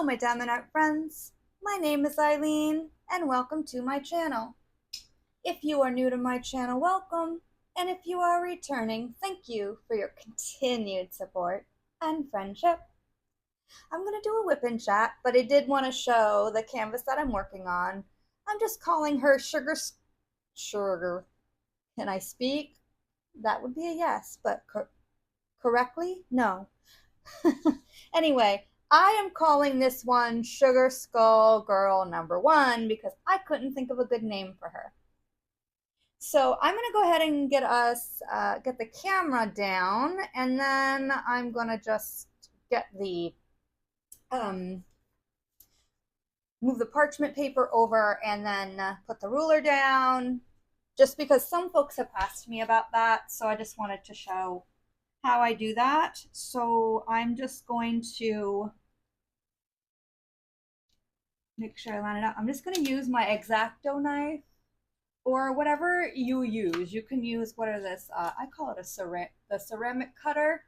my diamond art friends, my name is Ilene and welcome to my channel. If you are new to my channel, welcome, and if you are returning, thank you for your continued support and friendship. I'm going to do a WIP chat, but I did want to show the canvas that I'm working on. I'm just calling her Sugar. Can I speak? That would be a yes, but correctly? No. Anyway, I am calling this one Sugar Skull Girl #1 because I couldn't think of a good name for her. So I'm going to go ahead and get the camera down, and then I'm going to just get the move the parchment paper over and then put the ruler down, just because some folks have asked me about that. So I just wanted to show how I do that. So I'm just going to make sure I line it up. I'm just going to use my X-Acto knife or whatever you use. You can use, what are this? I call it the ceramic cutter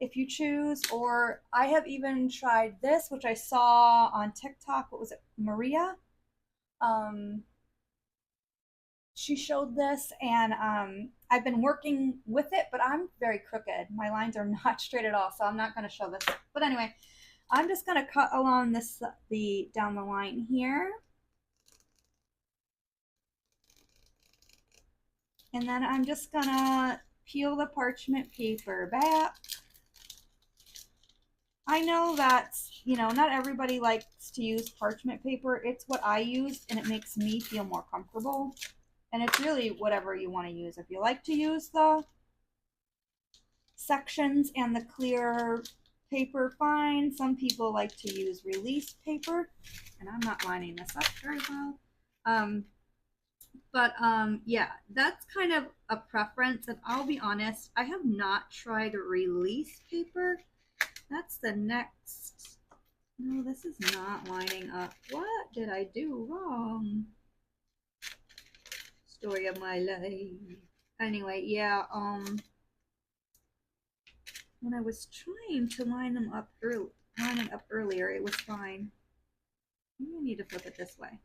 if you choose, or I have even tried this, which I saw on TikTok. What was it? Maria? She showed this, and I've been working with it, but I'm very crooked. My lines are not straight at all, so I'm not going to show this. But anyway, I'm just going to cut along down the line here. And then I'm just going to peel the parchment paper back. I know that, not everybody likes to use parchment paper. It's what I use, and it makes me feel more comfortable. And it's really whatever you want to use. If you like to use the sections and the clear paper, fine. Some people like to use release paper, and I'm not lining this up very well. Yeah, that's kind of a preference, and I'll be honest, I have not tried release paper. That's the next. No, this is not lining up. What did I do wrong? Story of my life. Anyway, yeah, when I was trying to line them up earlier, it was fine. Maybe I need to flip it this way.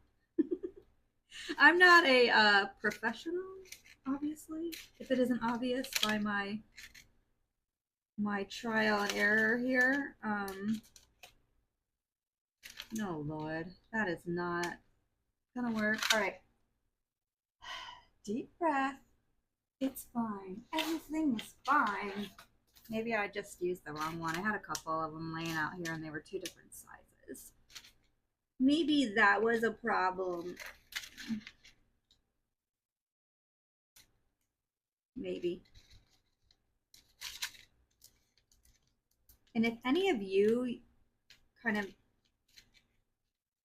I'm not a professional, obviously, if it isn't obvious by my trial and error here. No, Lord, that is not gonna work. All right, deep breath. It's fine. Everything is fine. Maybe I just used the wrong one. I had a couple of them laying out here, and they were two different sizes. Maybe that was a problem. Maybe. And if any of you kind of,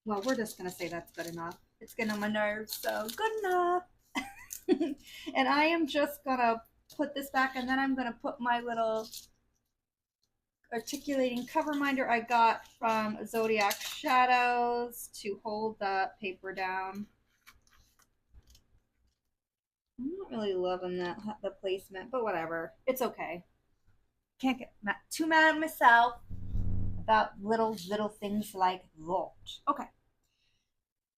well, we're just going to say that's good enough. It's getting on my nerves, so good enough. And I am just going to put this back, and then I'm going to put my little articulating cover minder I got from Zodiac Shadows to hold the paper down. I'm not really loving the placement, but whatever. It's okay. Can't get too mad at myself about little things like that. Okay.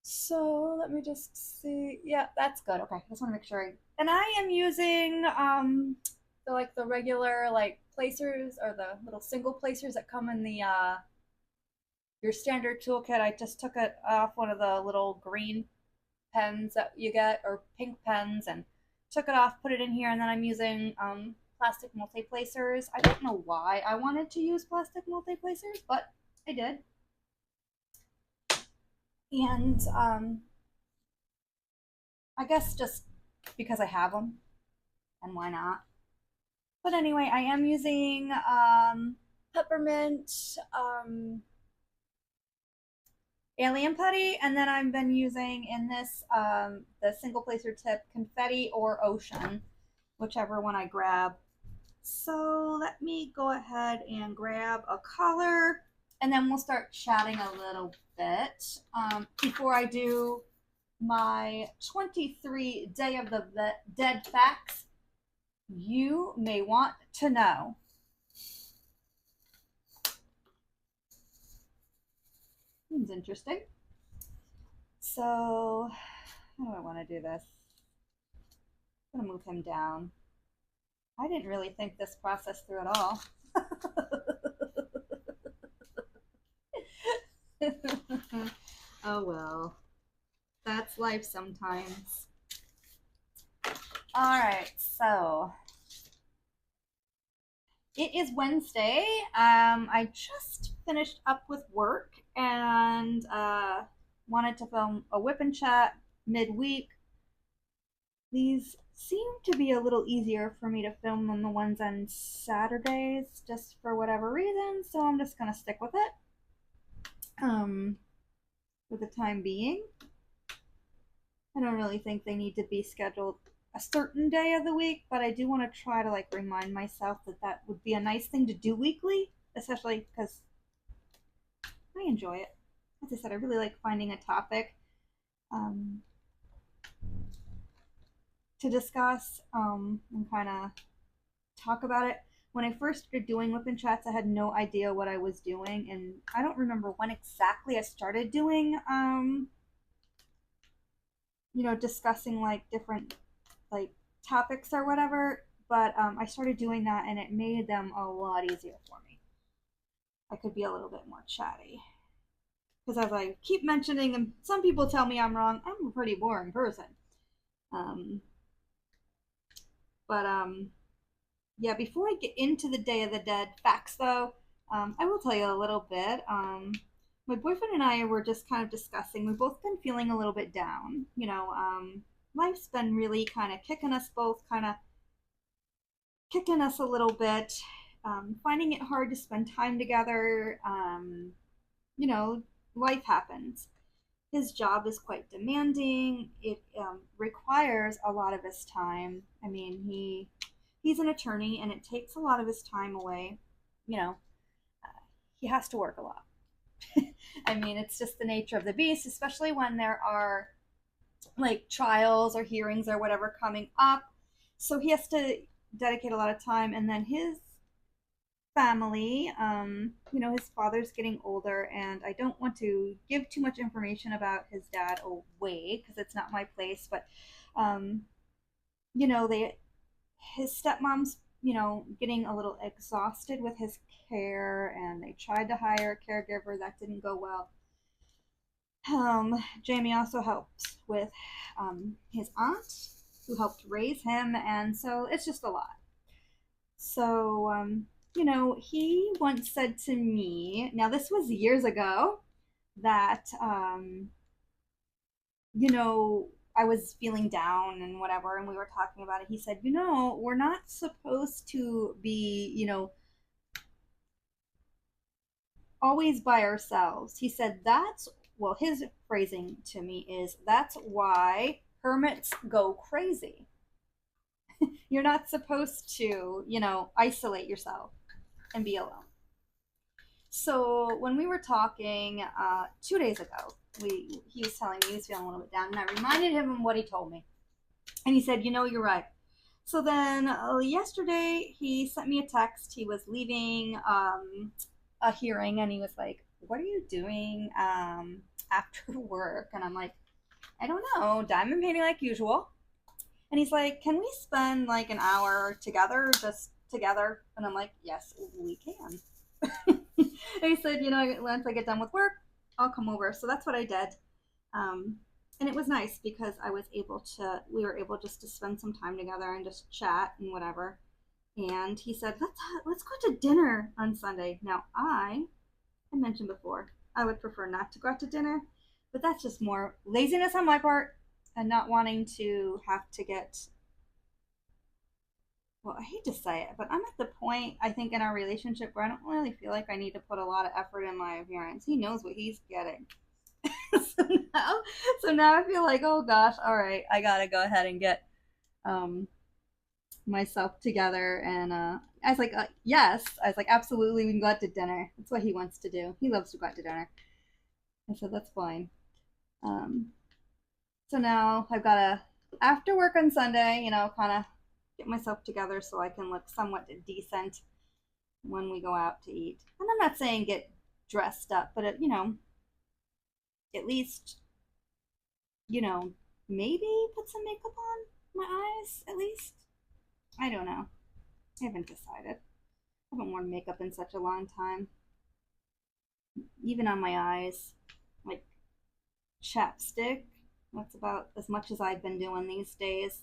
So let me just see. Yeah, that's good. Okay, I just want to make sure. And I am using the regular placers, or the little single placers that come in the your standard toolkit. I just took it off one of the little green pens that you get, or pink pens, and took it off, put it in here, and then I'm using plastic multi-placers. I don't know why I wanted to use plastic multi-placers, but I did. And I guess just because I have them, and why not? But anyway, I am using peppermint alien putty, and then I've been using in this the single placer tip confetti or ocean, whichever one I grab. So let me go ahead and grab a color, and then we'll start chatting a little bit before I do my 23 Day of the Dead facts you may want to know. Seems interesting. So, how do I want to do this? I'm going to move him down. I didn't really think this process through at all. Oh well, that's life sometimes. All right, so it is Wednesday. I just finished up with work and wanted to film a WIP chat midweek. These seem to be a little easier for me to film than the ones on Saturdays, just for whatever reason. So I'm just gonna stick with it for the time being. I don't really think they need to be scheduled a certain day of the week, but I do want to try to like remind myself that that would be a nice thing to do weekly, especially because I enjoy it. As I said, I really like finding a topic um, to discuss and kind of talk about it. When I first started doing WIP chats, I had no idea what I was doing, and I don't remember when exactly I started doing, discussing like different like topics or whatever. But I started doing that, and it made them a lot easier for me. I could be a little bit more chatty. Because as I keep mentioning, and some people tell me I'm wrong, I'm a pretty boring person. Um, but yeah, before I get into the Day of the Dead facts, though, I will tell you a little bit. My boyfriend and I were just kind of discussing. We've both been feeling a little bit down. Life's been really kind of kicking us both, kind of kicking us a little bit, finding it hard to spend time together. You know, life happens. His job is quite demanding. It requires a lot of his time. I mean, he's an attorney, and it takes a lot of his time away. You know, he has to work a lot. I mean, it's just the nature of the beast, especially when there are like trials or hearings or whatever coming up. So he has to dedicate a lot of time, and then his family, his father's getting older, and I don't want to give too much information about his dad away because it's not my place, but um, they his stepmom's getting a little exhausted with his care, and they tried to hire a caregiver. That didn't go well. Jamie also helps with his aunt who helped raise him, and so it's just a lot. So he once said to me, now this was years ago, that I was feeling down and whatever, and we were talking about it. He said, we're not supposed to be, always by ourselves. He said, his phrasing to me is, that's why hermits go crazy. You're not supposed to, isolate yourself and be alone. So when we were talking 2 days ago, he was telling me he was feeling a little bit down, and I reminded him of what he told me. And he said, you're right. So then yesterday he sent me a text. He was leaving a hearing, and he was like, what are you doing after work? And I'm like, I don't know, diamond painting like usual. And he's like, can we spend like an hour together, just together? And I'm like, yes, we can. And he said, once I get done with work, I'll come over. So that's what I did. And it was nice because we were able just to spend some time together and just chat and whatever. And he said, let's go to dinner on Sunday. Now, I mentioned before, I would prefer not to go out to dinner, but that's just more laziness on my part and not wanting to have to get, well, I hate to say it, but I'm at the point, I think, in our relationship where I don't really feel like I need to put a lot of effort in my appearance. He knows what he's getting. so now so now I feel like, oh gosh, all right, I gotta go ahead and get myself together. And I was like, yes. I was like, absolutely, we can go out to dinner. That's what he wants to do. He loves to go out to dinner. I said, that's fine. So now I've got to, after work on Sunday, kind of get myself together so I can look somewhat decent when we go out to eat. And I'm not saying get dressed up, but at least, you know, maybe put some makeup on my eyes at least. I don't know. I haven't decided. I haven't worn makeup in such a long time. Even on my eyes, like chapstick. That's about as much as I've been doing these days.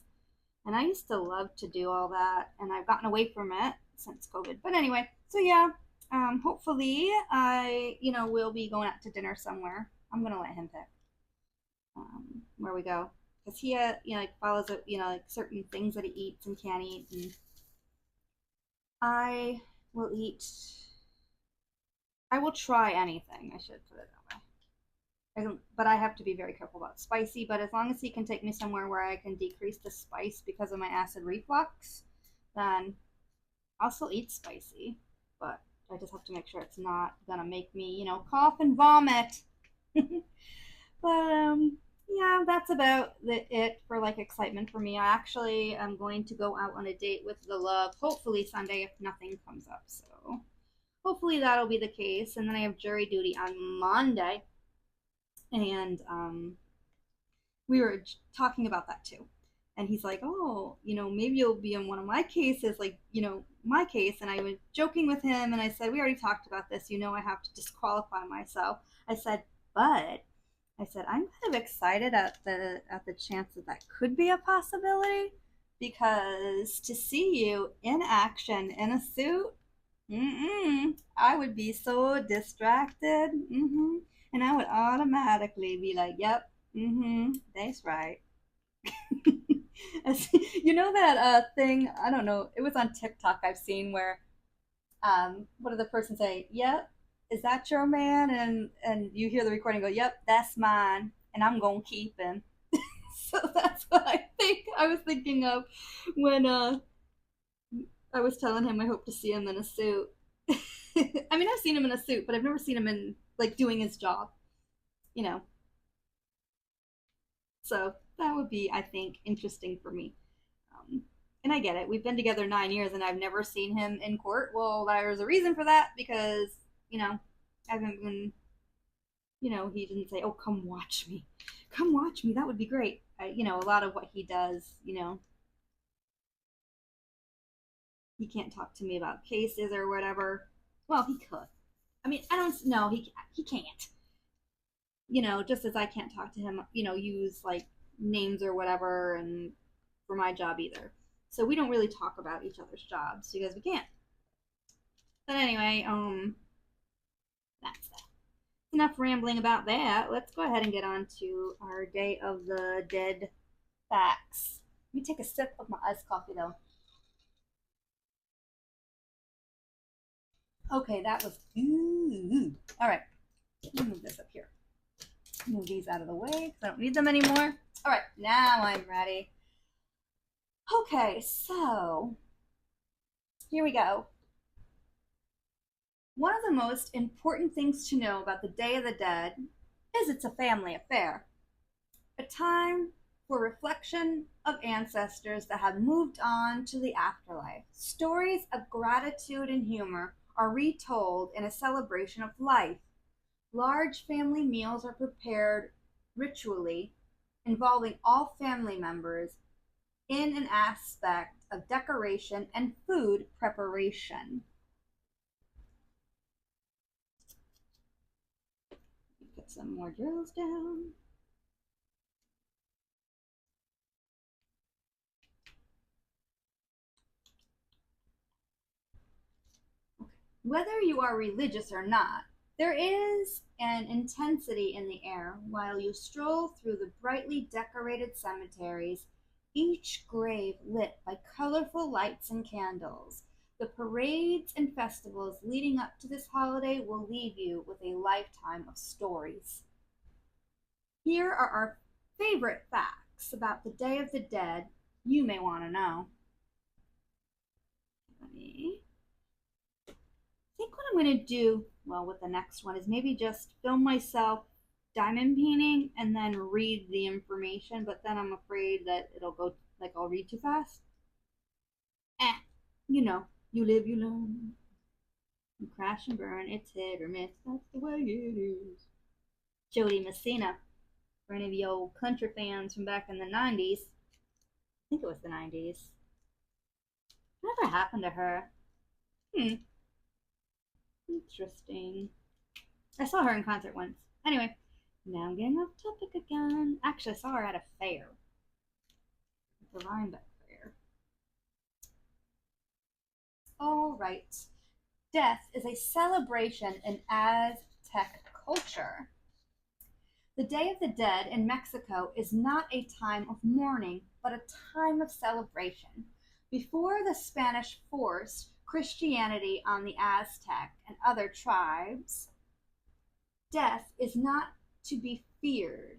And I used to love to do all that, and I've gotten away from it since COVID. But anyway, so yeah, hopefully will be going out to dinner somewhere. I'm gonna let him pick where we go because he like follows like certain things that he eats and can't eat, and I will eat. I will try anything. I should put it that way. But I have to be very careful about spicy. But as long as he can take me somewhere where I can decrease the spice because of my acid reflux, then I'll still eat spicy. But I just have to make sure it's not gonna make me, cough and vomit. But yeah, that's about it for like excitement for me. I actually am going to go out on a date with the love, hopefully Sunday if nothing comes up. So hopefully that'll be the case. And then I have jury duty on Monday, and we were talking about that too. And he's like, oh, maybe you'll be in one of my cases, like, my case. And I was joking with him, and I said, we already talked about this. I have to disqualify myself. I said, but I said, I'm kind of excited at the chance that could be a possibility, because to see you in action in a suit, I would be so distracted. And I would automatically be like, yep, that's right. That thing, I don't know, it was on TikTok I've seen where what did the person say? Yep, is that your man? And you hear the recording go, yep, that's mine, and I'm gonna keep him. So that's what I was thinking of when I was telling him I hope to see him in a suit. I mean, I've seen him in a suit, but I've never seen him in like doing his job, you know. So that would be, I think, interesting for me. And I get it. We've been together 9 years, and I've never seen him in court. Well, there's a reason for that because I haven't been. He didn't say, "Oh, come watch me, come watch me." That would be great. A lot of what he does, he can't talk to me about cases or whatever. Well, he could. I mean, I don't know. He can't. Just as I can't talk to him, use like names or whatever, and for my job either. So we don't really talk about each other's jobs because we can't. But anyway, that's that. Enough rambling about that. Let's go ahead and get on to our Day of the Dead facts. Let me take a sip of my iced coffee though. Okay, that was good. All right, let me move this up here. Move these out of the way because I don't need them anymore. All right, now I'm ready. Okay, so here we go. One of the most important things to know about the Day of the Dead is it's a family affair, a time for reflection of ancestors that have moved on to the afterlife. Stories of gratitude and humor are retold in a celebration of life. Large family meals are prepared ritually, involving all family members in an aspect of decoration and food preparation. Put some more drills down. Whether you are religious or not, there is an intensity in the air while you stroll through the brightly decorated cemeteries, each grave lit by colorful lights and candles. The parades and festivals leading up to this holiday will leave you with a lifetime of stories. Here are our favorite facts about the Day of the Dead you may want to know. Let me think what I'm going to do, well, with the next one is maybe just film myself diamond painting and then read the information, but then I'm afraid that it'll go, like, I'll read too fast. You know, you live, you learn. You crash and burn, it's hit or miss. That's the way it is. Jody Messina. For any of you old country fans from back in the 90s. I think it was the 90s. Whatever happened to her? Interesting. I saw her in concert once. Anyway, now I'm getting off topic again. Actually, I saw her at a fair. The Rhinebeck Fair. Alright. Death is a celebration in Aztec culture. The Day of the Dead in Mexico is not a time of mourning, but a time of celebration. Before the Spanish forced Christianity on the Aztec and other tribes, death is not to be feared.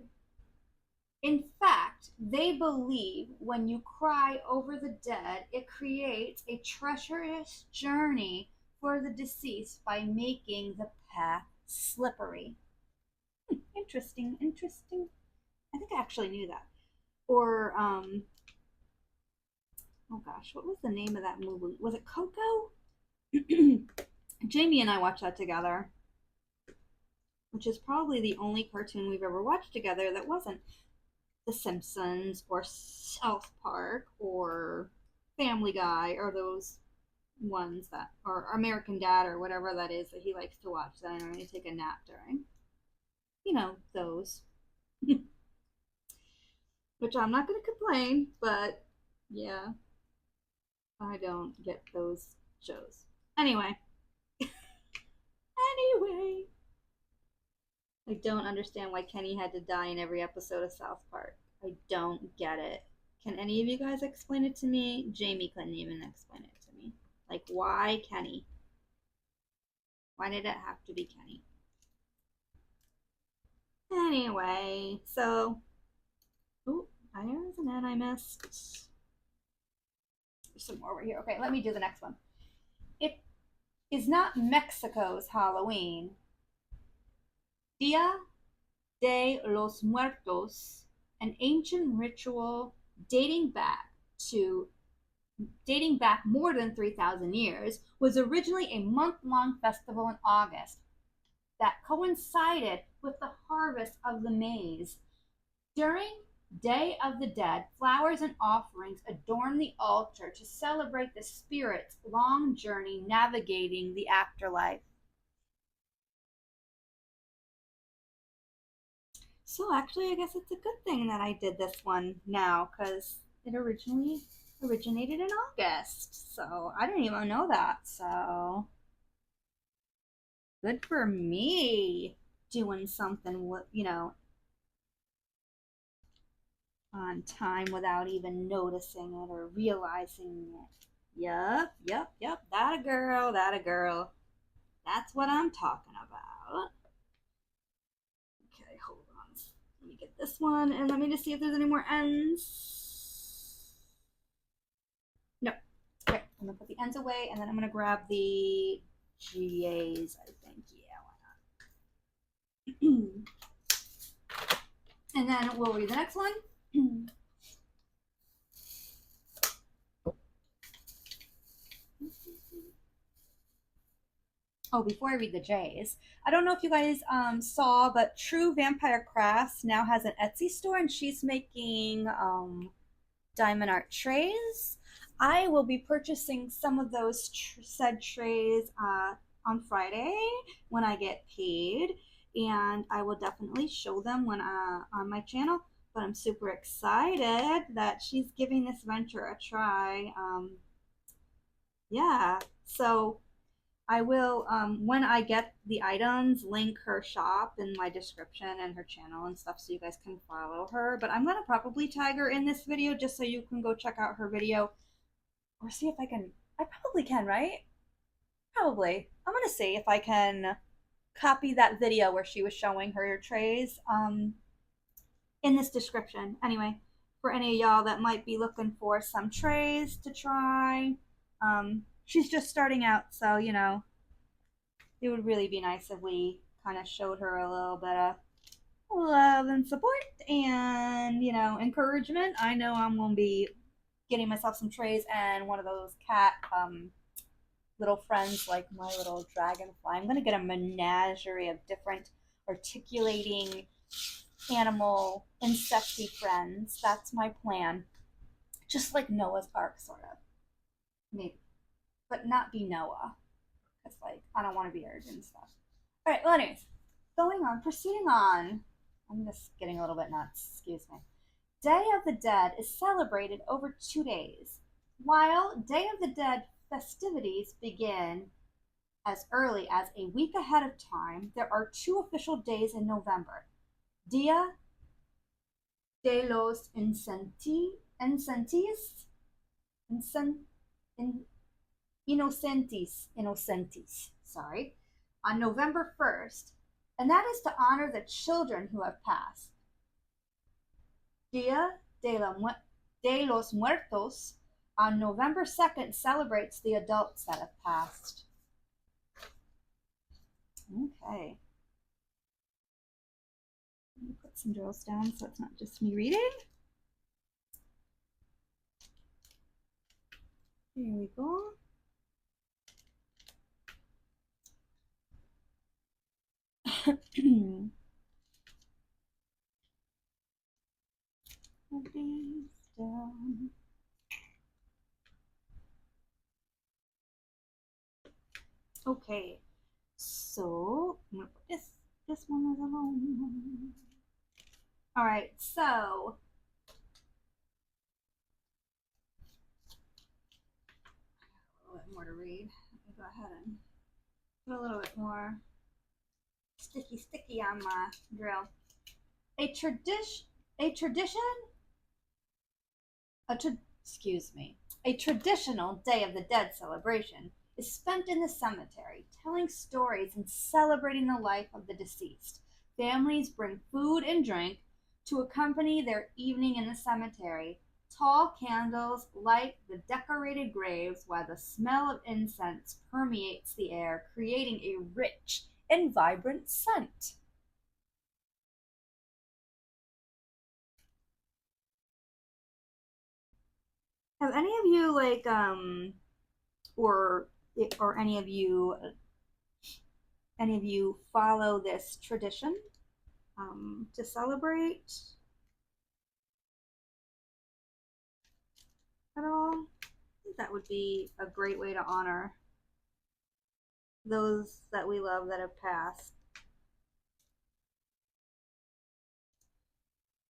In fact, they believe when you cry over the dead, it creates a treacherous journey for the deceased by making the path slippery. Interesting, interesting. I think I actually knew that. Or, oh gosh, what was the name of that movie? Was it Coco? Jamie and I watched that together, which is probably the only cartoon we've ever watched together that wasn't The Simpsons or South Park or Family Guy or those ones that, or American Dad or whatever that is that he likes to watch that I normally take a nap during. You know, those. Which I'm not going to complain, but yeah, I don't get those shows. Anyway. Anyway. I don't understand why Kenny had to die in every episode of South Park. I don't get it. Can any of you guys explain it to me? Jamie couldn't even explain it to me. Like, why Kenny? Why did it have to be Kenny? Anyway, so... Oh, there's an N I missed. There's some more over here. Okay, let me do the next one. It is not Mexico's Halloween. Dia de los Muertos, an ancient ritual dating back more than 3,000 years, was originally a month-long festival in August that coincided with the harvest of the maize. During Day of the Dead, flowers and offerings adorn the altar to celebrate the spirit's long journey navigating the afterlife. So actually, I guess it's a good thing that I did this one now, because it originally originated in August. So I didn't even know that. So good for me doing something, on time without even noticing it or realizing it. Yep. That a girl. That's what I'm talking about. Okay, hold on. Let me get this one, and let me just see if there's any more N's. No. Okay, I'm gonna put the N's away, and then I'm gonna grab the GAs, I think. Yeah, why not? And then we'll read the next one. Oh, before I read the J's, I don't know if you guys saw, but True Vampire Crafts now has an Etsy store, and she's making diamond art trays. I will be purchasing some of those said trays on Friday when I get paid, and I will definitely show them when on my channel. But I'm super excited that she's giving this venture a try. Yeah, so I will, when I get the items, link her shop in my description and her channel and stuff so you guys can follow her. But I'm going to probably tag her in this video just so you can go check out her video. Or see if I can. I probably can, right? Probably. I'm going to see if I can copy that video where she was showing her trays in this description. Anyway, for any of y'all that might be looking for some trays to try, she's just starting out, so, it would really be nice if we kind of showed her a little bit of love and support and, encouragement. I know I'm going to be getting myself some trays and one of those cat little friends like my little dragonfly. I'm going to get a menagerie of different articulating animal insecty friends. That's my plan. Just like Noah's Ark, sort of. Maybe. But not be Noah. Because, like, I don't want to be arrogant and stuff. Alright, well, anyways. Proceeding on. I'm just getting a little bit nuts. Excuse me. Day of the Dead is celebrated over 2 days. While Day of the Dead festivities begin as early as a week ahead of time, there are 2 official days in November. Dia de los Inocentes, sorry, on November 1st, and that is to honor the children who have passed. Dia de los Muertos on November 2nd celebrates the adults that have passed. Okay. Let me put some drills down so it's not just me reading. Here we go. Put these down. Okay, so I'm gonna put this one as alone. All right, so a little bit more to read. Let me go ahead and put a little bit more sticky on my drill. A traditional Day of the Dead celebration is spent in the cemetery, telling stories and celebrating the life of the deceased. Families bring food and drink to accompany their evening in the cemetery. Tall candles light the decorated graves while the smell of incense permeates the air, creating a rich and vibrant scent. Have any of you or any of you follow this tradition to celebrate at all? I think that would be a great way to honor those that we love that have passed.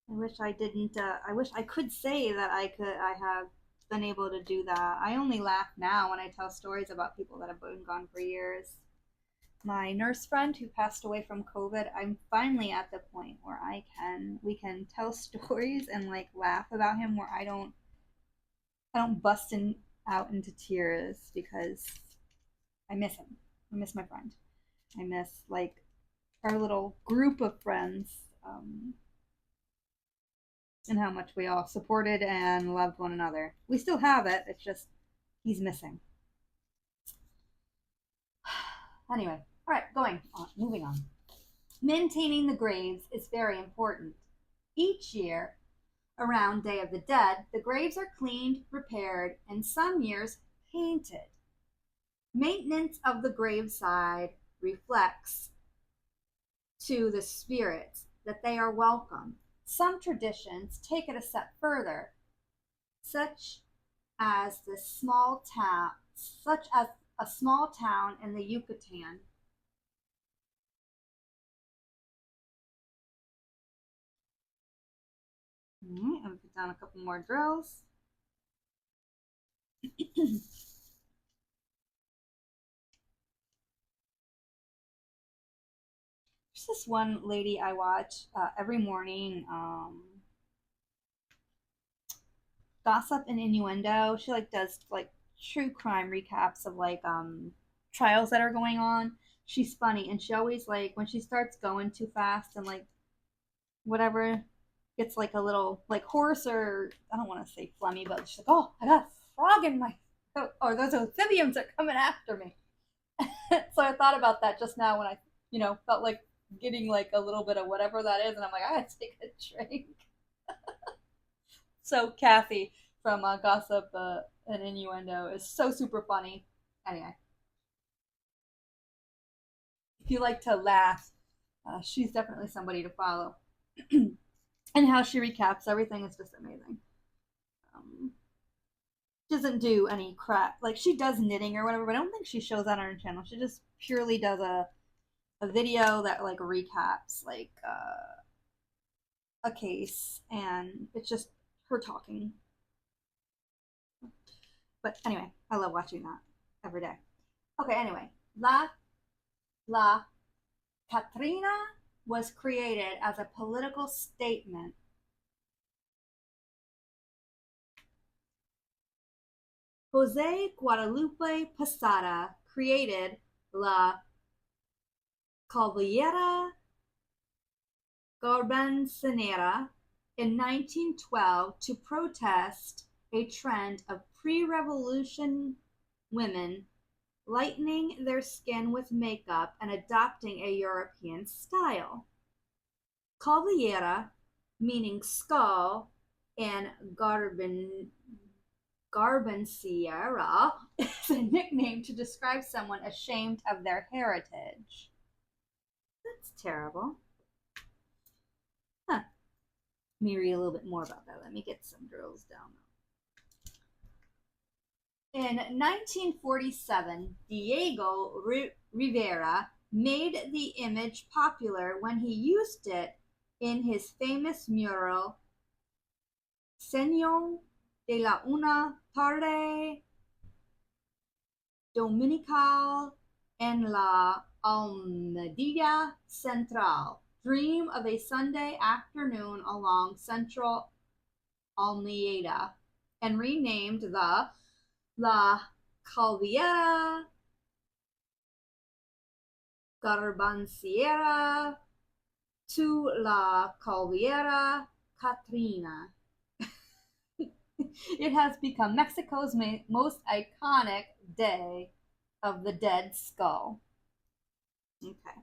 I wish I didn't. I wish I could say that I have been able to do that. I only laugh now when I tell stories about people that have been gone for years. My nurse friend who passed away from COVID, I'm finally at the point where we can tell stories and like laugh about him where I don't out into tears because I miss him. I miss my friend. I miss like our little group of friends. And how much we all supported and loved one another. We still have it, it's just he's missing. Anyway, all right, moving on. Maintaining the graves is very important. Each year, around Day of the Dead, the graves are cleaned, repaired, and some years painted. Maintenance of the graveside reflects to the spirits that they are welcome. Some traditions take it a step further, such as a small town in the Yucatan. All right, I'm gonna put down a couple more drills. There's this one lady I watch every morning. Gossip and Innuendo. She like does like true crime recaps of like trials that are going on. She's funny and she always like when she starts going too fast and like whatever gets like a little like hoarse or I don't want to say phlegmy, but she's like, oh, I got a frog in my throat, or those amphibians are coming after me. So I thought about that just now when I felt like getting like a little bit of whatever that is, and I'm like, I gotta take a drink. So Kathy from Gossip and Innuendo is so super funny. Anyway, if you like to laugh, she's definitely somebody to follow. And how she recaps everything is just amazing. She doesn't do any crap. Like, she does knitting or whatever, but I don't think she shows that on her channel. She just purely does a video that like recaps like a case, and it's just her talking. But anyway, I love watching that every day. Okay, anyway, La Catrina was created as a political statement. Jose Guadalupe Posada created La Caballera Garbancinera in 1912 to protest a trend of pre-revolution women lightening their skin with makeup and adopting a European style. Caballera, meaning skull, and Garbanciera is a nickname to describe someone ashamed of their heritage. That's terrible. Huh. Let me read a little bit more about that. Let me get some drills down. In 1947, Diego Rivera made the image popular when he used it in his famous mural Señor de la una tarde dominical en la Almedia Central. Dream of a Sunday afternoon along Central Almeida, and renamed the La Calviera Garbanciera to La Calviera Catrina. It has become Mexico's most iconic Day of the Dead Skull. Okay.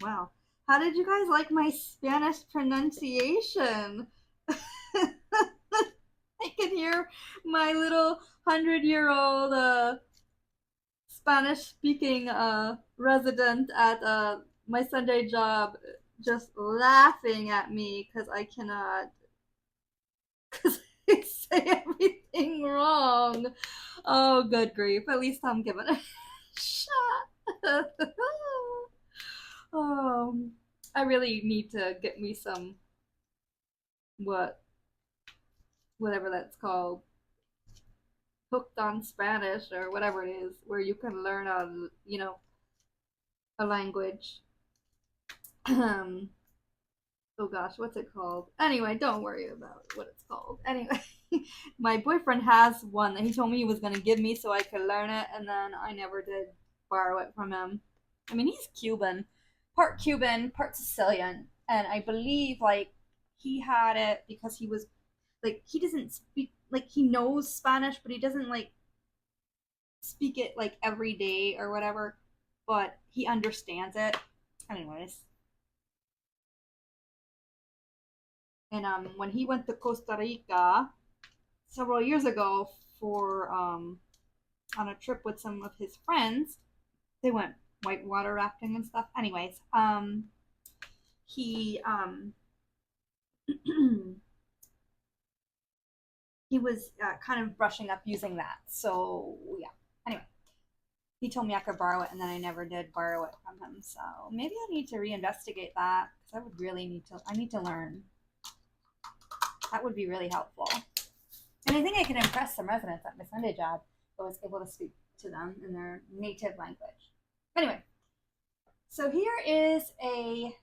Wow. How did you guys like my Spanish pronunciation? I can hear my little 100-year-old Spanish speaking resident at my Sunday job just laughing at me because I cannot, because I say everything wrong. Oh, good grief. At least I'm giving it a shot. I really need to get me some, whatever that's called, hooked on Spanish or whatever it is, where you can learn a language. Oh gosh, what's it called? Anyway, don't worry about what it's called. Anyway, my boyfriend has one that he told me he was gonna give me so I could learn it, and then I never did borrow it from him. I mean, he's Cuban, part Sicilian, and I believe like he had it because he was like, he doesn't speak, like, he knows Spanish, but he doesn't like speak it like every day or whatever, but he understands it. Anyways, and when he went to Costa Rica several years ago for on a trip with some of his friends, they went whitewater rafting and stuff. Anyways, he he was kind of brushing up using that. So yeah. Anyway, he told me I could borrow it, and then I never did borrow it from him. So maybe I need to reinvestigate that, because I would really need to. I need to learn. That would be really helpful. And I think I can impress some residents at my Sunday job. I was able to speak to them in their native language. Anyway, so here is a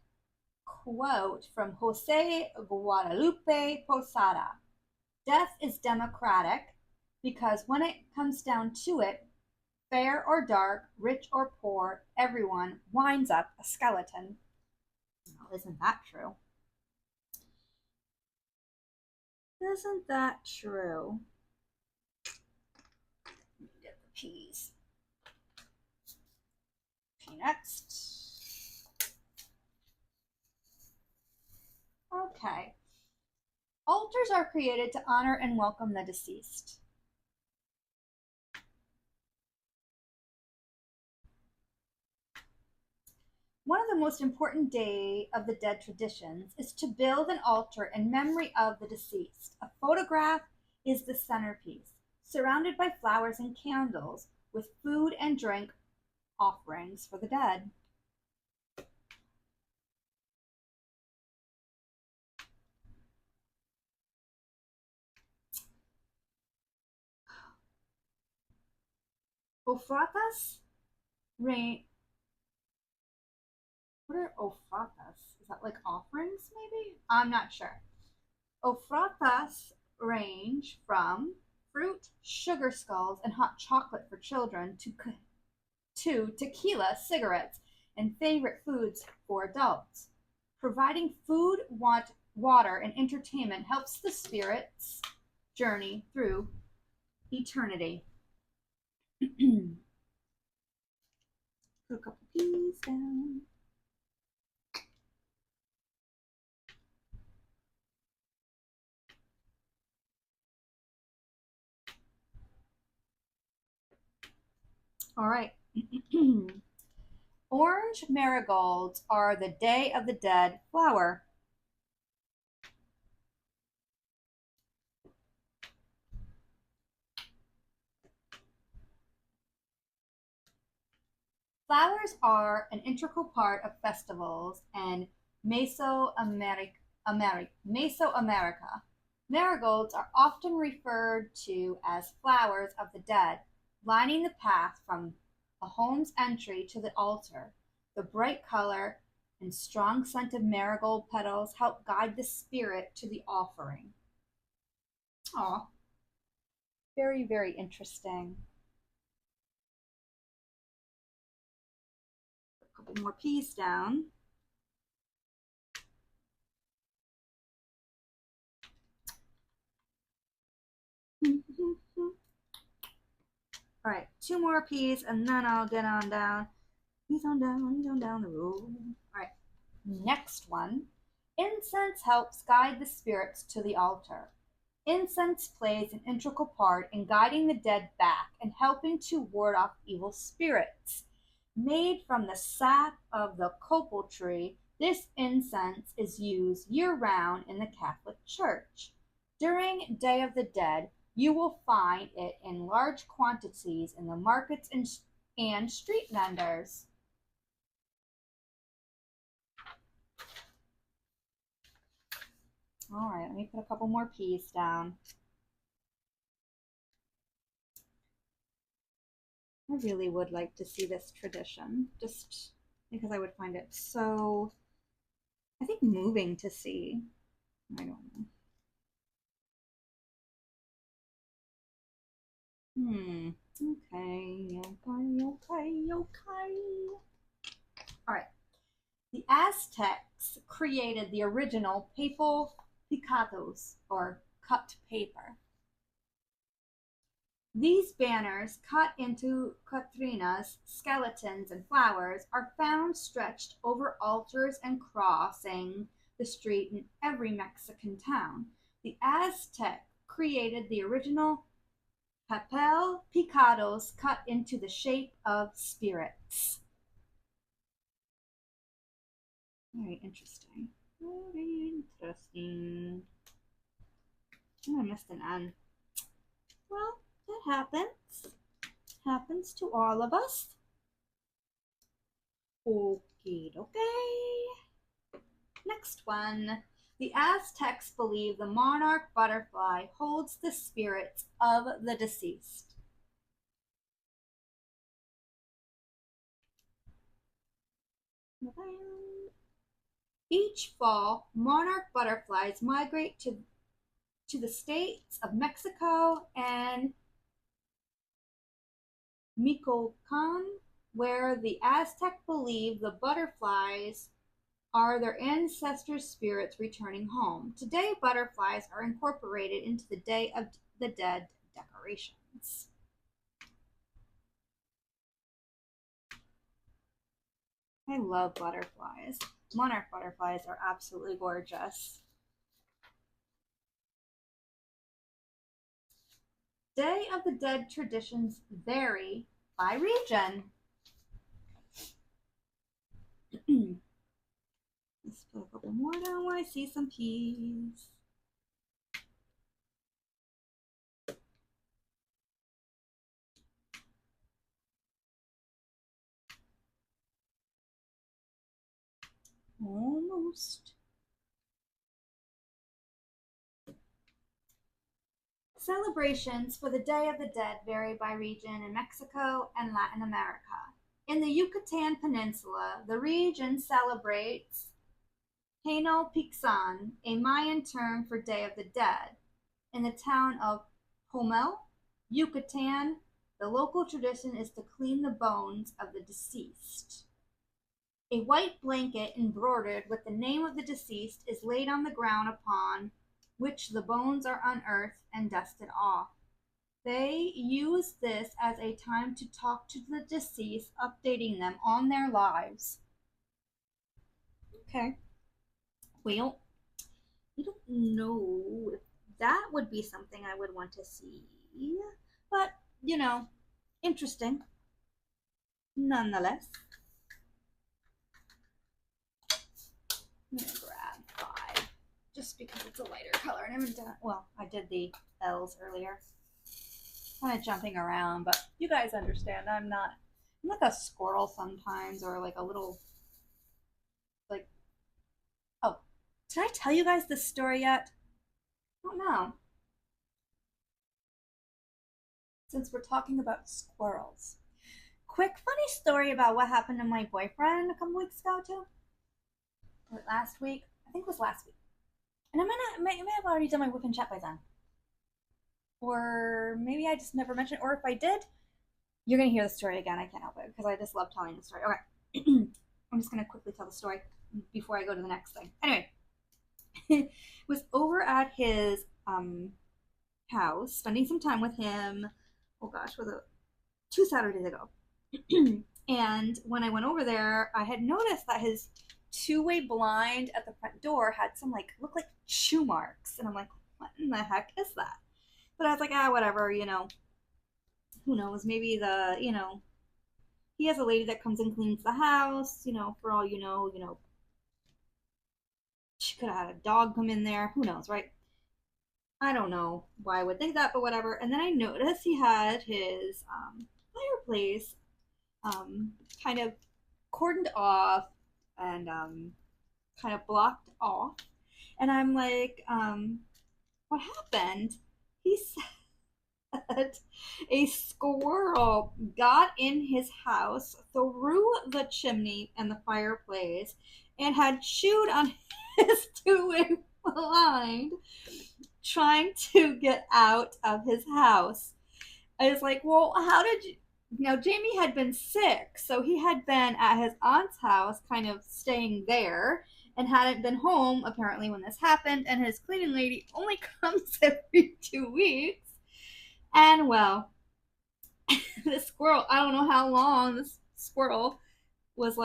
quote from Jose Guadalupe Posada. Death is democratic because when it comes down to it, fair or dark, rich or poor, everyone winds up a skeleton. Well, isn't that true? Isn't that true? Let me get the peas. Pea next. Okay. Altars are created to honor and welcome the deceased. One of the most important Day of the Dead traditions is to build an altar in memory of the deceased. A photograph is the centerpiece, surrounded by flowers and candles, with food and drink offerings for the dead. Ofratas rain. What are ofratas? Is that like offerings, maybe? I'm not sure. Ofratas range from fruit, sugar skulls, and hot chocolate for children to tequila, cigarettes, and favorite foods for adults. Providing food, water, and entertainment helps the spirits journey through eternity. Put a couple peas down. All right. Orange marigolds are the Day of the Dead flower. Flowers are an integral part of festivals in Mesoamerica. Mesoamerica. Marigolds are often referred to as flowers of the dead, lining the path from a home's entry to the altar. The bright color and strong scent of marigold petals help guide the spirit to the offering. Aw, very, very interesting. A couple more peas down. All right, two more peas, and then I'll get on down. He's on down the road. All right, next one. Incense helps guide the spirits to the altar. Incense plays an integral part in guiding the dead back and helping to ward off evil spirits. Made from the sap of the copal tree, this incense is used year-round in the Catholic Church. During Day of the Dead, you will find it in large quantities in the markets and street vendors. All right, let me put a couple more peas down. I really would like to see this tradition, just because I would find it so, I think, moving to see. I don't know. Okay. All right. The Aztecs created the original papal picados, or cut paper. These banners, cut into Catrinas, skeletons, and flowers, are found stretched over altars and crossing the street in every Mexican town. The Aztec created the original papel picados cut into the shape of spirits. Very interesting. Very interesting. Oh, I missed an N. Well, that happens. Happens to all of us. Okay. Next one. The Aztecs believe the monarch butterfly holds the spirits of the deceased. Each fall, monarch butterflies migrate to the states of Mexico and Michoacan, where the Aztec believe the butterflies are their ancestors' spirits returning home. Today, butterflies are incorporated into the Day of the Dead decorations. I love butterflies. Monarch butterflies are absolutely gorgeous. Day of the Dead traditions vary by region. Let's put a couple more down where I see some peas. Almost. Celebrations for the Day of the Dead vary by region in Mexico and Latin America. In the Yucatan Peninsula, the region celebrates Hanal Pixan, a Mayan term for Day of the Dead. In the town of Pomel, Yucatan, the local tradition is to clean the bones of the deceased. A white blanket embroidered with the name of the deceased is laid on the ground upon which the bones are unearthed and dusted off. They use this as a time to talk to the deceased, updating them on their lives. Okay. Well, I don't know if that would be something I would want to see. But, interesting nonetheless. I'm going to grab 5 just because it's a lighter color. And I haven't done, well, I did the L's earlier. Kind of jumping around, but you guys understand. I'm like a squirrel sometimes, or like a little, like, oh, did I tell you guys this story yet? I don't know. Since we're talking about squirrels. Quick funny story about what happened to my boyfriend a couple weeks ago too. Or last week? I think it was last week. And I may have already done my WIP chat by then. Or maybe I just never mentioned it. Or if I did, you're going to hear the story again. I can't help it because I just love telling the story. Okay. I'm just going to quickly tell the story before I go to the next thing. Anyway, was over at his house, spending some time with him. Oh gosh, was it 2 Saturdays ago? And when I went over there, I had noticed that his 2-way blind at the front door had some looked like shoe marks, and I'm like, what in the heck is that? But I was like, whatever, who knows? Maybe he has a lady that comes and cleans the house, for all she could have had a dog come in there. Who knows, right? I don't know why I would think that, but whatever. And then I noticed he had his fireplace kind of cordoned off and kind of blocked off. And I'm like, what happened? He said a squirrel got in his house through the chimney and the fireplace and had chewed on his 2-way blind trying to get out of his house. I was like, well, how did you? Now, Jamie had been sick, so he had been at his aunt's house, kind of staying there, and hadn't been home, apparently, when this happened, and his cleaning lady only comes every 2 weeks. And, well, this squirrel, I don't know how long this squirrel was,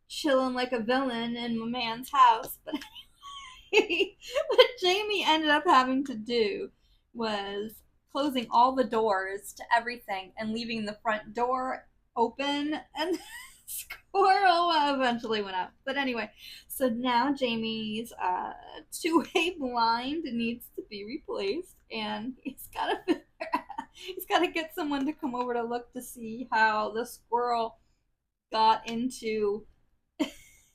chilling like a villain in my man's house, but what Jamie ended up having to do was closing all the doors to everything and leaving the front door open, and the squirrel eventually went out. But anyway, so now Jamie's 2-way blind needs to be replaced, and he's got to get someone to come over to look to see how the squirrel got into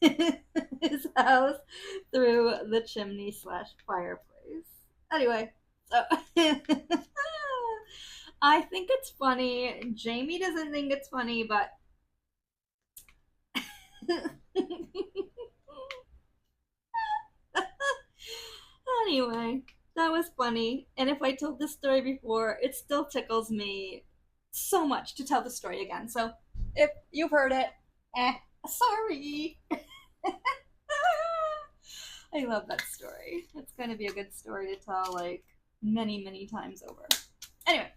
his house through the chimney / fireplace. Anyway, so I think it's funny. Jamie doesn't think it's funny, but anyway, that was funny. And if I told this story before, it still tickles me so much to tell the story again. So if you've heard it, sorry. I love that story. It's going to be a good story to tell many, many times over. Anyway,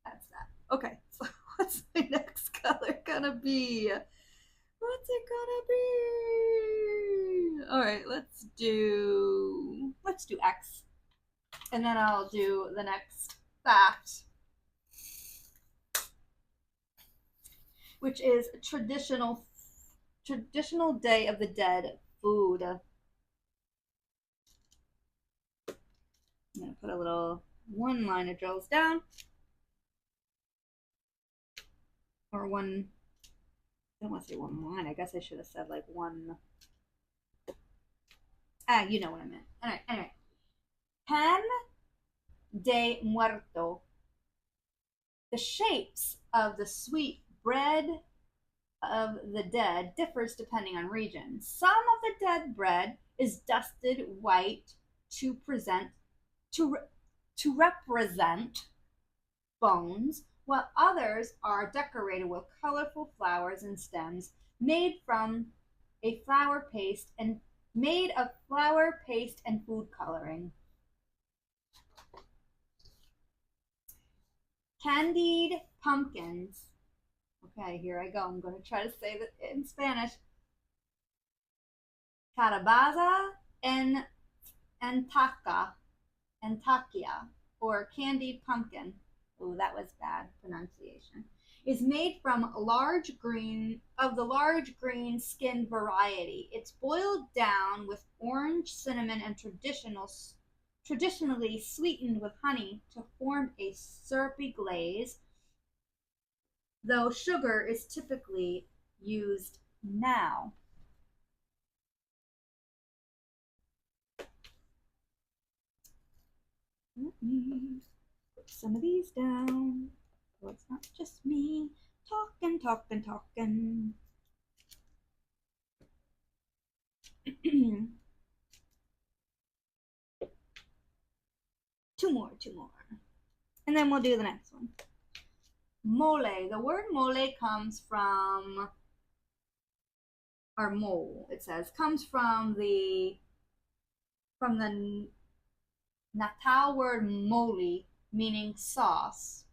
that's that. Okay, so what's my next color gonna be? What's it gonna be? All right, let's do X, and then I'll do the next fact, which is traditional traditional Day of the Dead food. I'm gonna put a little one line of drills down, or one. I don't want to say one line. I guess I should have said like one. You know what I meant. Anyway. Pan de muerto. The shapes of the sweet bread of the dead differs depending on region. Some of the dead bread is dusted white to present to to represent bones, while others are decorated with colorful flowers and stems made from a flour paste and made of flour paste and food coloring. Candied pumpkins. Okay, here I go. I'm going to try to say that in Spanish. Calabaza and antaca, antacia, or candied pumpkin. Oh, that was bad pronunciation. Is made from large green of the large green skin variety. It's boiled down with orange, cinnamon, and traditionally sweetened with honey to form a syrupy glaze, though sugar is typically used now. Let me put some of these down so it's not just me talking. Two more. And then we'll do the next one. Mole. The word mole comes from, or mole, it says, comes from the Natal word mole, meaning sauce.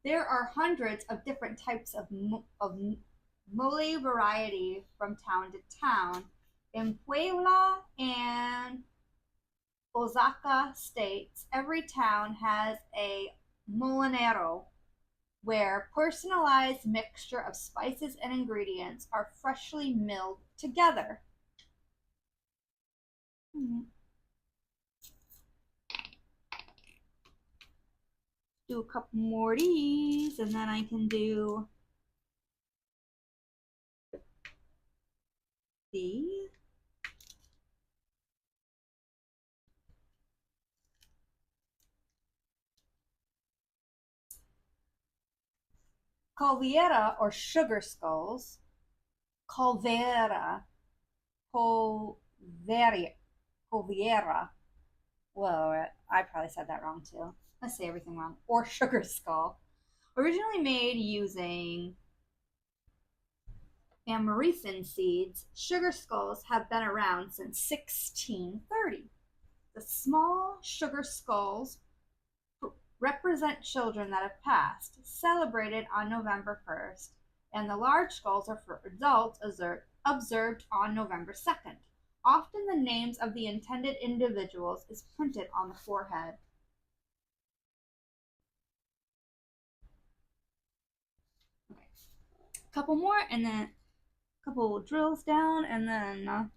There are hundreds of different types of mole variety from town to town. In Puebla and Oaxaca states, every town has a molinero, where personalized mixture of spices and ingredients are freshly milled together. Do a couple more of these, and then I can do the Calviera or sugar skulls. Calviera. Well, I probably said that wrong too. I say everything wrong. Or sugar skull. Originally made using Amaricin seeds, sugar skulls have been around since 1630. The small sugar skulls represent children that have passed, celebrated on November 1st, and the large skulls are for adults observed on November 2nd. Often the names of the intended individuals is printed on the forehead. Okay. A couple more, and then a couple drills down, and then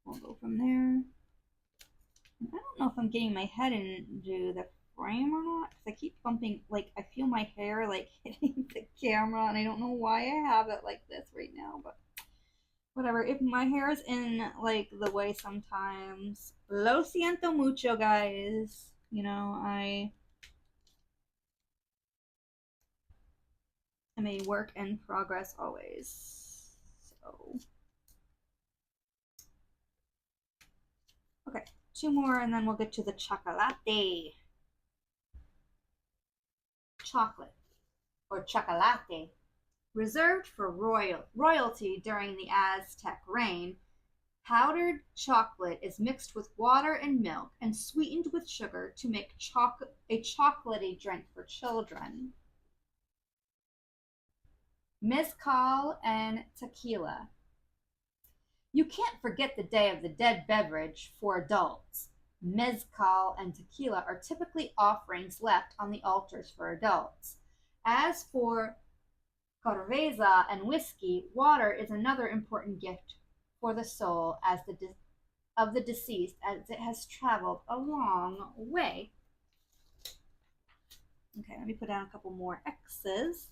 we'll go from there. I don't know if I'm getting my head into the frame or not, because I keep bumping, like, I feel my hair, like, hitting the camera, and I don't know why I have it like this right now, but whatever. If my hair is in, like, the way sometimes, lo siento mucho, guys. You know, I am a work in progress always. So, okay, two more, and then we'll get to the chocolate. Chocolate, or chocolate. Reserved for royalty during the Aztec reign, powdered chocolate is mixed with water and milk and sweetened with sugar to make a chocolatey drink for children. Mezcal and tequila. You can't forget the Day of the Dead beverage for adults. Mezcal and tequila are typically offerings left on the altars for adults. As for cerveza and whiskey, water is another important gift for the soul as of the deceased as it has traveled a long way. Okay, let me put down a couple more X's.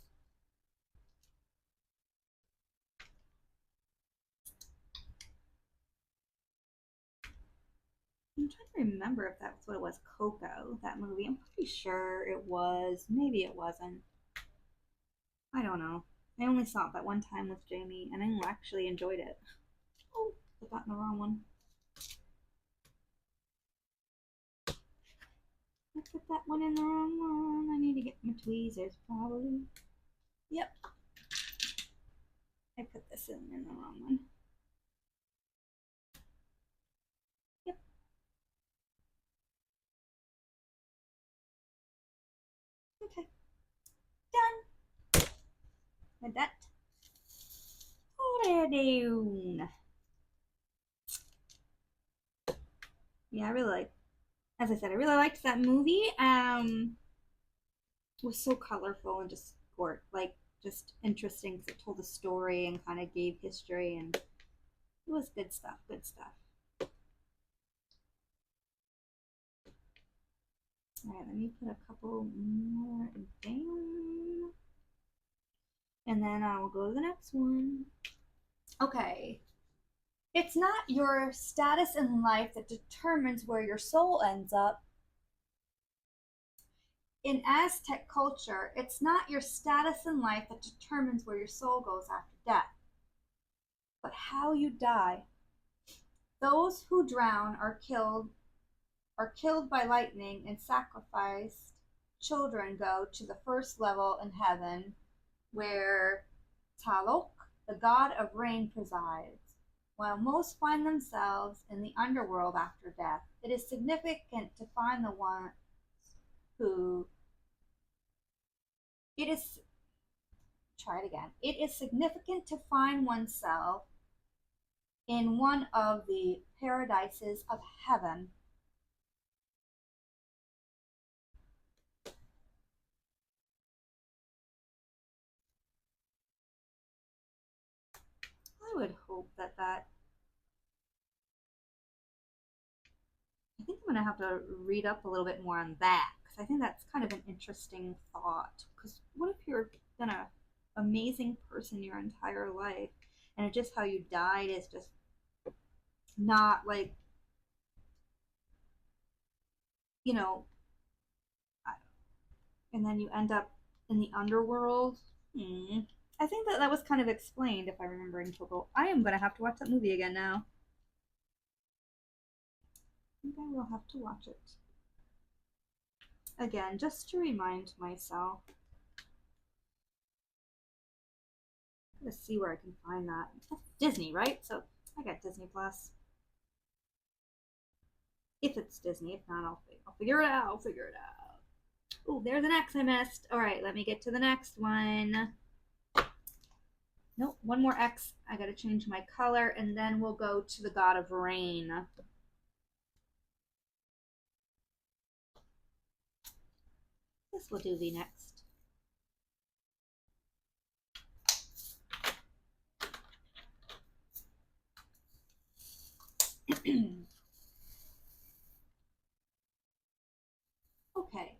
I'm trying to remember if that's what it was. Coco, that movie. I'm pretty sure it was. Maybe it wasn't. I don't know. I only saw it that one time with Jamie, and I actually enjoyed it. Oh, I got in the wrong one. I put that one in the wrong one. I need to get my tweezers, probably. Yep. I put this in the wrong one. Yep. Okay. Done. With that. Hold it down. Yeah, I really like. As I said, I really liked that movie. It was so colorful and just just interesting because it told a story and kind of gave history, and it was good stuff. Good stuff. All right, let me put a couple more down, and then I will go to the next one. Okay. It's not your status in life that determines where your soul ends up. In Aztec culture, it's not your status in life that determines where your soul goes after death, but how you die. Those who drown are killed by lightning, and sacrificed children go to the first level in heaven where Tlaloc, the god of rain, presides. While most find themselves in the underworld after death, it is significant to find the ones who it is try it again. It is significant to find oneself in one of the paradises of heaven. I would hope that I think I'm going to have to read up a little bit more on that because I think that's kind of an interesting thought. Because what if you're been an amazing person your entire life, and it's just how you died is just not like you know, and then you end up in the underworld. I think that was kind of explained if I remember in Coco. I am going to have to watch that movie again now. I think I will have to watch it again just to remind myself. Let's see where I can find that. That's Disney, right? So I got Disney Plus. If it's Disney, if not, I'll figure it out. I'll figure it out. Oh, there's an X I missed. All right, let me get to the next one. Nope, one more X. I gotta change my color, and then we'll go to the God of Rain. This will do the next. Okay.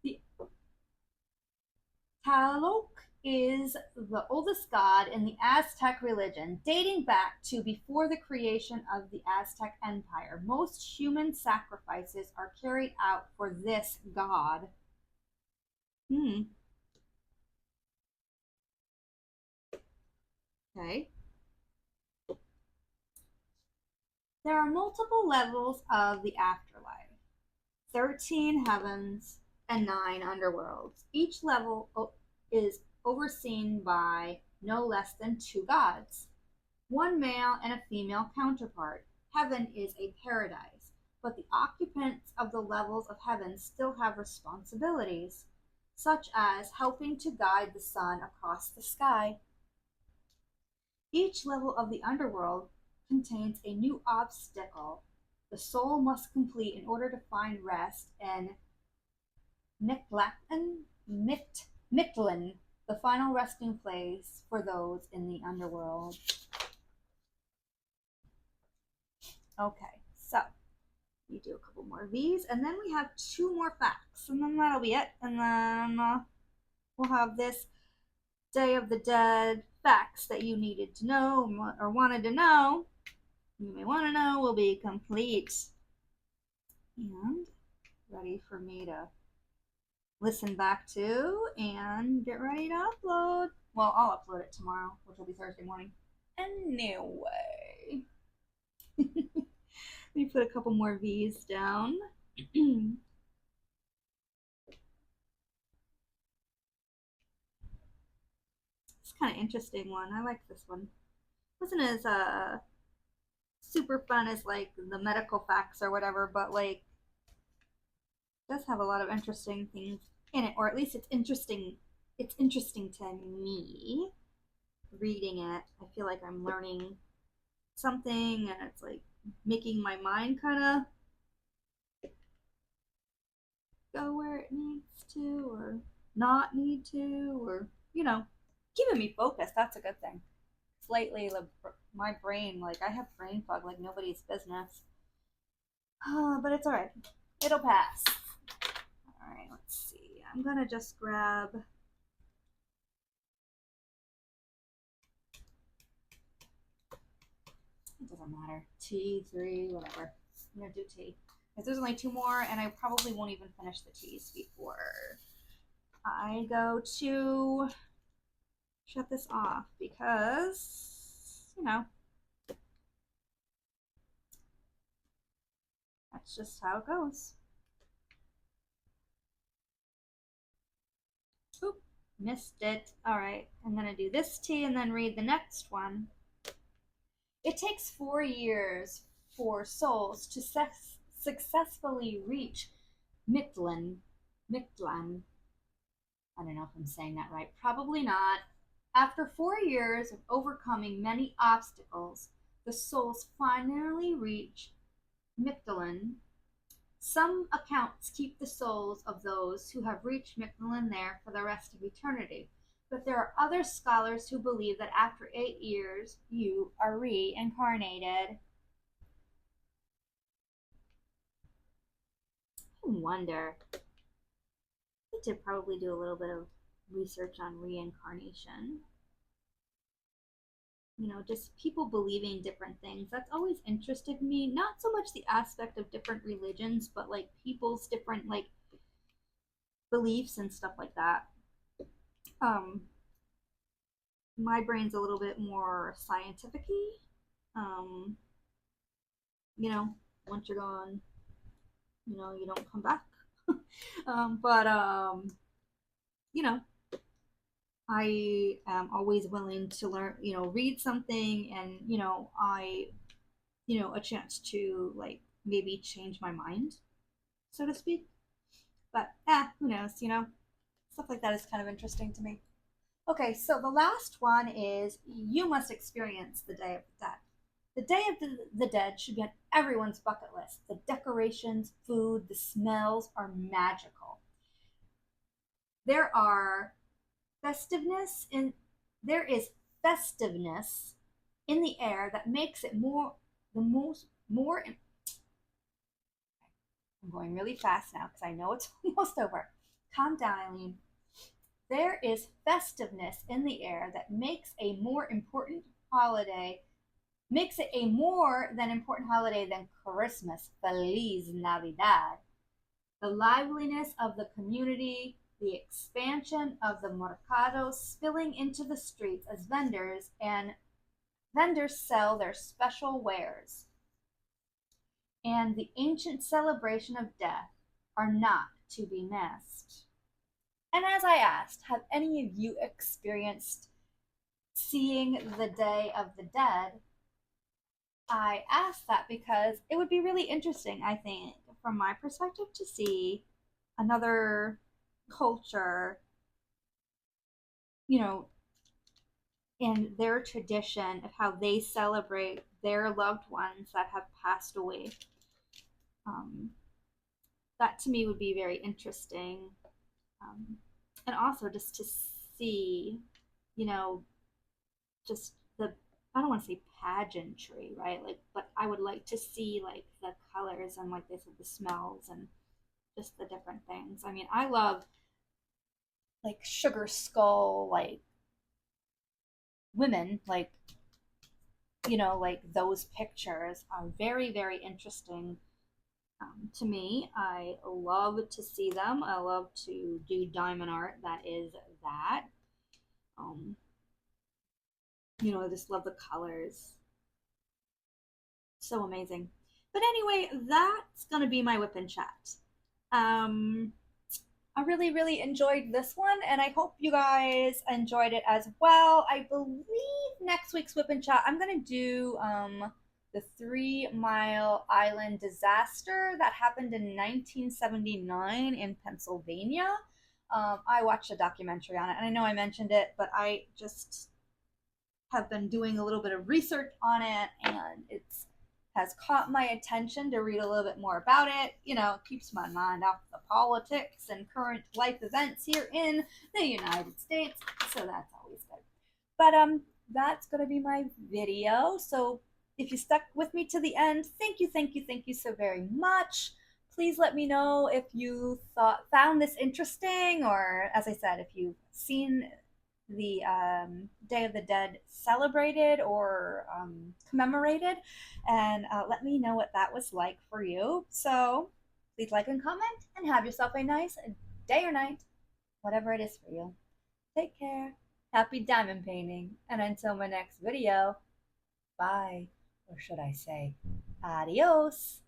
The Tlaloc is the oldest god in the Aztec religion, dating back to before the creation of the Aztec Empire. Most human sacrifices are carried out for this god. Okay. There are multiple levels of the afterlife, 13 heavens and 9 underworlds. Each level is overseen by no less than 2 gods, one male and a female counterpart. Heaven is a paradise, but the occupants of the levels of heaven still have responsibilities, such as helping to guide the sun across the sky. Each level of the underworld contains a new obstacle the soul must complete in order to find rest in Mitlin. the final resting place for those in the underworld. Okay, so you do a couple more of these, and then we have 2 more facts, and then that'll be it. And then we'll have this Day of the Dead facts that you needed to know or wanted to know. You may want to know will be complete and ready for me to listen back to and get ready to upload. Well, I'll upload it tomorrow, which will be Thursday morning. Anyway, let me put a couple more V's down. It's kind of interesting one. I like this one. It wasn't as super fun as like the medical facts or whatever, but like it does have a lot of interesting things in it, or at least it's interesting. It's interesting to me reading it. I feel like I'm learning something, and it's like making my mind kind of go where it needs to, or not need to, or keeping me focused. That's a good thing. Lately, my brain, like I have brain fog like nobody's business. But it's all right. It'll pass. All right, let's see. I'm gonna just grab. It doesn't matter. Tea, 3, whatever. I'm gonna do tea. Because there's only 2 more, and I probably won't even finish the teas before I go to shut this off, because, that's just how it goes. Oop, missed it. All right, I'm gonna do this tea and then read the next one. It takes 4 years for souls to successfully reach Mictlan. Mictlan. I don't know if I'm saying that right. Probably not. After 4 years of overcoming many obstacles, the souls finally reach Mictlan. Some accounts keep the souls of those who have reached Mictlan there for the rest of eternity. But there are other scholars who believe that after 8 years, you are reincarnated. I wonder. I need to probably do a little bit of research on reincarnation. Just people believing different things. That's always interested me. Not so much the aspect of different religions, but like people's different like beliefs and stuff like that. My brain's a little bit more scientific-y. Um, once you're gone, you don't come back. But I am always willing to learn, read something, and a chance to like maybe change my mind, so to speak. But who knows, stuff like that is kind of interesting to me. Okay, so the last one is you must experience the Day of the Dead. The Day of the Dead should be on everyone's bucket list. The decorations, food, the smells are magical. There are festiveness in there is festiveness in the air that makes it more. I'm going really fast now because I know it's almost over. Calm down, Ilene. There is festiveness in the air that makes it a more important holiday than Christmas. Feliz Navidad. The liveliness of the community, the expansion of the mercado spilling into the streets as vendors sell their special wares, and the ancient celebration of death are not to be missed. And as I asked, have any of you experienced seeing the Day of the Dead? I asked that because it would be really interesting, I think, from my perspective, to see another culture, in their tradition of how they celebrate their loved ones that have passed away. That to me would be very interesting. And also just to see, you know, just the, I don't want to say pageantry, right? Like, but I would like to see like the colors and like this, the smells and just the different things. I mean, I love like sugar skull, like women, like, like those pictures are very, very interesting to me. I love to see them. I love to do diamond art that is that. Um, I just love the colors. So amazing. But anyway, that's gonna be my whip and chat. Um, I really, really enjoyed this one, and I hope you guys enjoyed it as well. I believe next week's Whip and Chat, I'm gonna do the 3 Mile Island disaster that happened in 1979 in Pennsylvania. I watched a documentary on it, and I know I mentioned it, but I just have been doing a little bit of research on it, and it's has caught my attention to read a little bit more about it. Keeps my mind off the politics and current life events here in the United States. So that's always good. But that's gonna be my video. So if you stuck with me to the end, thank you, thank you, thank you so very much. Please let me know if you found this interesting, or as I said, if you've seen the Day of the Dead celebrated or commemorated, and let me know what that was like for you. So please like and comment, and have yourself a nice day or night, whatever it is for you. Take care. Happy diamond painting. And until my next video, bye. Or should I say, adios.